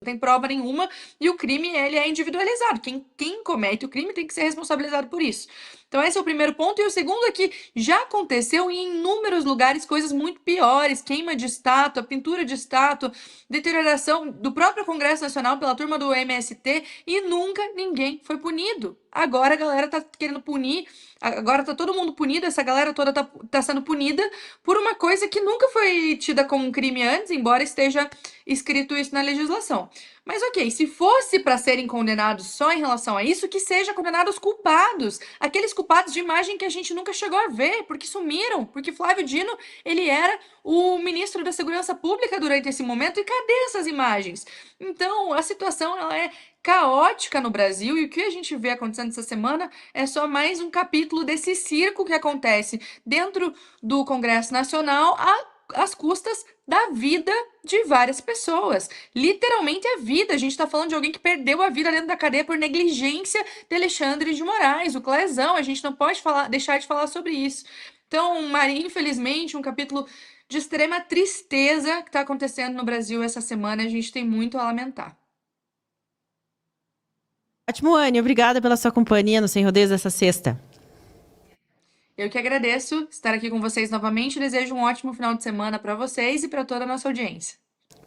tem prova nenhuma e o crime ele é individualizado. Quem comete o crime tem que ser responsabilizado por isso. Então esse é o primeiro ponto. E o segundo é que já aconteceu em inúmeros lugares coisas muito piores, queima de estátua, pintura de estátua, deterioração do próprio Congresso Nacional pela turma do MST e nunca ninguém foi punido. Agora a galera tá querendo punir, agora tá todo mundo punido, essa galera toda tá sendo punida por uma coisa que nunca foi tida como um crime antes, embora esteja escrito isso na legislação. Mas ok, se fosse para serem condenados só em relação a isso, que seja condenados culpados, aqueles culpados de imagem que a gente nunca chegou a ver, porque sumiram, porque Flávio Dino, ele era o ministro da Segurança Pública durante esse momento, e cadê essas imagens? Então, a situação ela é caótica no Brasil, e o que a gente vê acontecendo essa semana é só mais um capítulo desse circo que acontece dentro do Congresso Nacional às custas da vida de várias pessoas. Literalmente a vida. A gente tá falando de alguém que perdeu a vida dentro da cadeia por negligência de Alexandre de Moraes, o Clezão. A gente não pode deixar de falar sobre isso. Então, Maria, infelizmente, um capítulo de extrema tristeza que está acontecendo no Brasil essa semana. A gente tem muito a lamentar. Ótimo, Anne. Obrigada pela sua companhia no Sem Rodeios dessa sexta. Eu que agradeço estar aqui com vocês novamente. Desejo um ótimo final de semana para vocês e para toda a nossa audiência.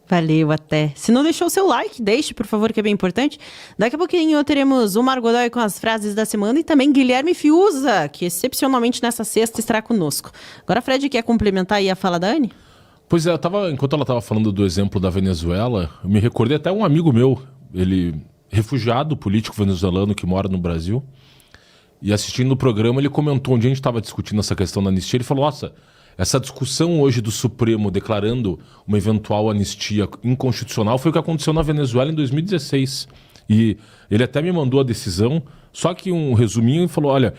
Valeu, até. Se não deixou o seu like, deixe, por favor, que é bem importante. Daqui a pouquinho teremos o Margodoy com as frases da semana e também Guilherme Fiuza, que excepcionalmente nessa sexta estará conosco. Agora, Fred, quer complementar aí a fala da Anne? Pois é, enquanto ela estava falando do exemplo da Venezuela, eu me recordei até um amigo meu, ele refugiado político venezuelano que mora no Brasil, e assistindo o programa ele comentou, onde a gente estava discutindo essa questão da anistia, ele falou, nossa, essa discussão hoje do Supremo declarando uma eventual anistia inconstitucional foi o que aconteceu na Venezuela em 2016. E ele até me mandou a decisão, só que um resuminho, e falou, olha,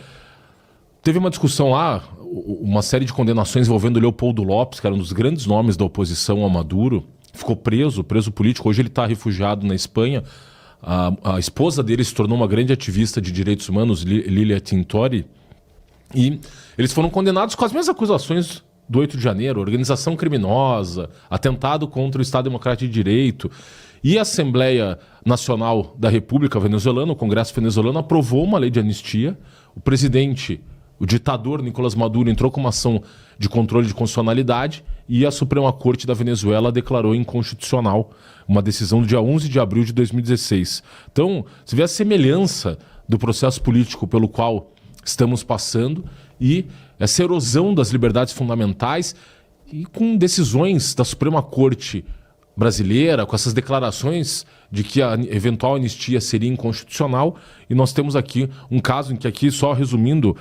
teve uma discussão lá, uma série de condenações envolvendo Leopoldo Lopes, que era um dos grandes nomes da oposição ao Maduro, ficou preso político, hoje ele está refugiado na Espanha. A esposa dele se tornou uma grande ativista de direitos humanos, Lilia Tintori, e eles foram condenados com as mesmas acusações do 8 de janeiro, organização criminosa, atentado contra o Estado Democrático de Direito. E a Assembleia Nacional da República Venezuelana, o Congresso venezuelano, aprovou uma lei de anistia. O presidente, o ditador Nicolás Maduro, entrou com uma ação de controle de constitucionalidade e a Suprema Corte da Venezuela declarou inconstitucional uma decisão do dia 11 de abril de 2016. Então, você vê a semelhança do processo político pelo qual estamos passando e essa erosão das liberdades fundamentais e com decisões da Suprema Corte brasileira, com essas declarações de que a eventual anistia seria inconstitucional, e nós temos aqui um caso em que, aqui só resumindo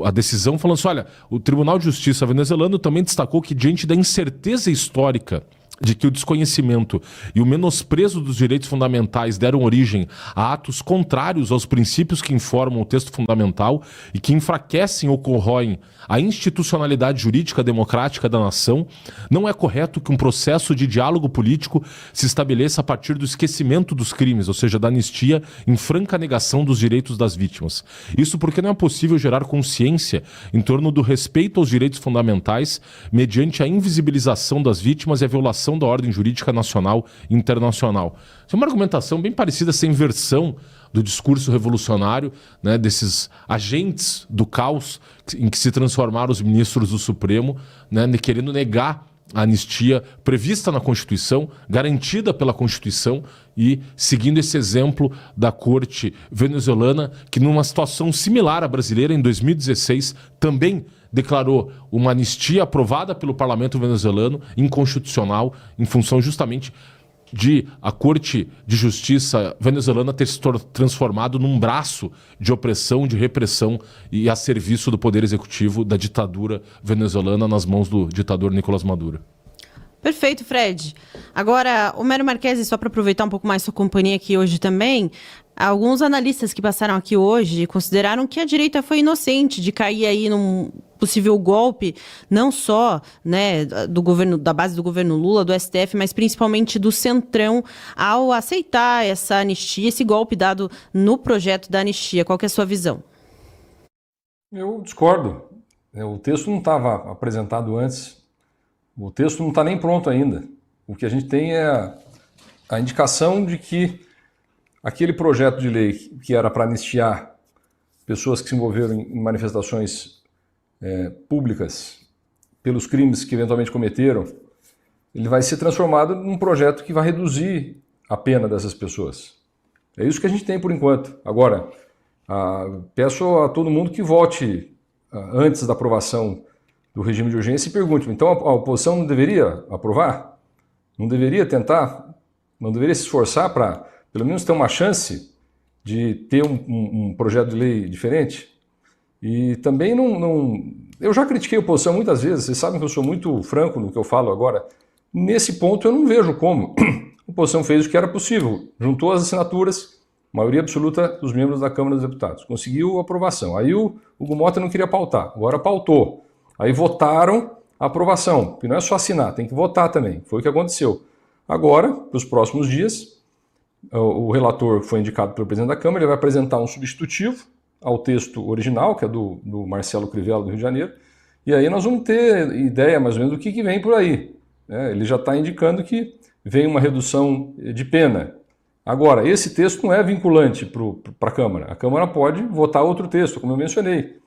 a decisão, falando assim, olha, o Tribunal de Justiça venezuelano também destacou que, diante da incerteza histórica de que o desconhecimento e o menosprezo dos direitos fundamentais deram origem a atos contrários aos princípios que informam o texto fundamental e que enfraquecem ou corroem a institucionalidade jurídica democrática da nação, não é correto que um processo de diálogo político se estabeleça a partir do esquecimento dos crimes, ou seja, da anistia, em franca negação dos direitos das vítimas. Isso porque não é possível gerar consciência em torno do respeito aos direitos fundamentais mediante a invisibilização das vítimas e a violação da ordem jurídica nacional e internacional. Isso é uma argumentação bem parecida, essa inversão do discurso revolucionário, né, desses agentes do caos em que se transformaram os ministros do Supremo, né, querendo negar a anistia prevista na Constituição, garantida pela Constituição, e seguindo esse exemplo da corte venezuelana, que numa situação similar à brasileira, em 2016, também declarou uma anistia aprovada pelo parlamento venezuelano inconstitucional, em função justamente de a Corte de Justiça venezuelana ter se transformado num braço de opressão, de repressão e a serviço do Poder Executivo da ditadura venezuelana nas mãos do ditador Nicolás Maduro. Perfeito, Fred. Agora, o Mário Marquesi, só para aproveitar um pouco mais sua companhia aqui hoje também, alguns analistas que passaram aqui hoje consideraram que a direita foi inocente de cair aí num possível golpe, não só, né, do governo, da base do governo Lula, do STF, mas principalmente do Centrão, ao aceitar essa anistia, esse golpe dado no projeto da anistia. Qual que é a sua visão? Eu discordo. O texto não estava apresentado antes. O texto não está nem pronto ainda. O que a gente tem é a indicação de que aquele projeto de lei que era para anistiar pessoas que se envolveram em manifestações públicas pelos crimes que eventualmente cometeram, ele vai ser transformado num projeto que vai reduzir a pena dessas pessoas. É isso que a gente tem por enquanto. Agora, peço a todo mundo que vote antes da aprovação do regime de urgência e pergunte, então a oposição não deveria aprovar? Não deveria tentar? Não deveria se esforçar para, pelo menos, ter uma chance de ter um projeto de lei diferente? E também eu já critiquei a oposição muitas vezes, vocês sabem que eu sou muito franco no que eu falo agora. Nesse ponto eu não vejo como. A oposição fez o que era possível, juntou as assinaturas, maioria absoluta dos membros da Câmara dos Deputados, conseguiu a aprovação. Aí o Hugo Mota não queria pautar, agora pautou. Aí votaram a aprovação, porque não é só assinar, tem que votar também, foi o que aconteceu. Agora, para os próximos dias, o relator foi indicado pelo presidente da Câmara, ele vai apresentar um substitutivo ao texto original, que é do Marcelo Crivella, do Rio de Janeiro, e aí nós vamos ter ideia mais ou menos do que vem por aí. Ele já está indicando que vem uma redução de pena. Agora, esse texto não é vinculante para a Câmara. A Câmara pode votar outro texto, como eu mencionei.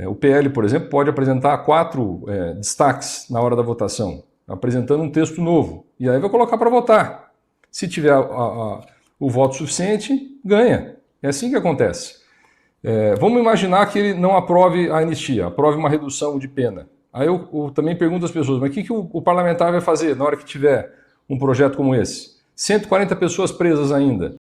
O PL, por exemplo, pode apresentar 4 destaques na hora da votação, apresentando um texto novo. E aí vai colocar para votar. Se tiver o voto suficiente, ganha. É assim que acontece. Vamos imaginar que ele não aprove a anistia, aprove uma redução de pena. Aí eu também pergunto às pessoas, mas o que o parlamentar vai fazer na hora que tiver um projeto como esse? 140 pessoas presas ainda.